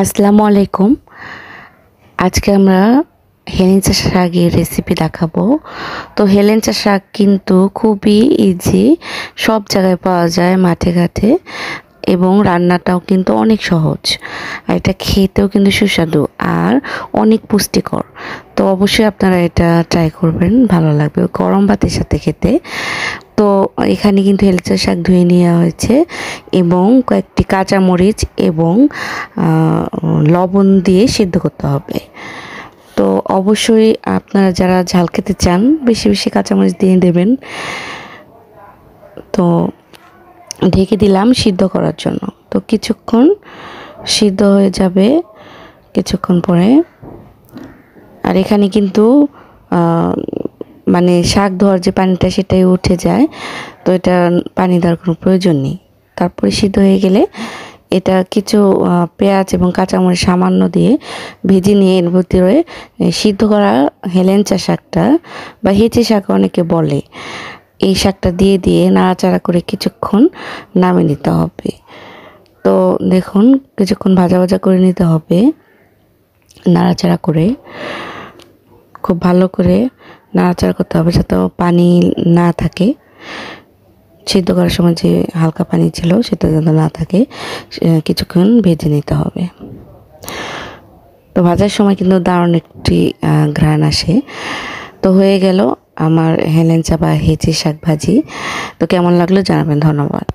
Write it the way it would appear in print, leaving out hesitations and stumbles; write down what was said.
আসসালামু আলাইকুম। আজকে আমরা হেলেঞ্চা শাকের রেসিপি দেখাবো। তো হেলেঞ্চা শাক কিন্তু খুবই ইজি, সব জায়গায় পাওয়া যায়, মাঠে ঘাটে, এবং রান্নাটাও কিন্তু অনেক সহজ। আর এটা খেতেও কিন্তু সুস্বাদু আর অনেক পুষ্টিকর। তো অবশ্যই আপনারা এটা ট্রাই করবেন, ভালো লাগবে গরম ভাতের সাথে খেতে। তো এখানে কিন্তু হেলেঞ্চা শাক ধুয়ে নেওয়া হয়েছে এবং কয়েকটি কাঁচামরিচ এবং লবণ দিয়ে সিদ্ধ করতে হবে। তো অবশ্যই আপনারা যারা ঝাল খেতে চান বেশি বেশি কাঁচামরিচ দিয়ে দেবেন। তো ঢেকে দিলাম সিদ্ধ করার জন্য। তো কিছুক্ষণ সিদ্ধ হয়ে যাবে কিছুক্ষণ পরে। আর এখানে কিন্তু মানে শাক ধোয়ার যে পানিটা সেটাই উঠে যায়, তো এটা পানি দেওয়ার কোনো প্রয়োজন নেই। তারপরে সিদ্ধ হয়ে গেলে এটা কিছু পেঁয়াজ এবং কাঁচামরিচ সামান্য দিয়ে ভেজে নিয়ে এর ভিতরে সিদ্ধ করা হেলেঞ্চা শাকটা বা হেঁচে শাক অনেকে বলে, এই শাকটা দিয়ে দিয়ে নাড়াচাড়া করে কিছুক্ষণ নামিয়ে নিতে হবে। তো দেখুন কিছুক্ষণ ভাজা ভাজা করে নিতে হবে, নাড়াচাড়া করে খুব ভালো করে নাড়াচাড়া করতে হবে যাতে পানি না থাকে। সিদ্ধ করার সময় যে হালকা পানি ছিল সেটা যেন না থাকে, কিছুক্ষণ ভেজে নিতে হবে। তো ভাজার সময় কিন্তু দারুণ একটি ঘ্রাণ আসে। তো হয়ে গেল আমার হেলেঞ্চা বা হেঁচে শাক ভাজি। তো কেমন লাগলো জানাবেন। ধন্যবাদ।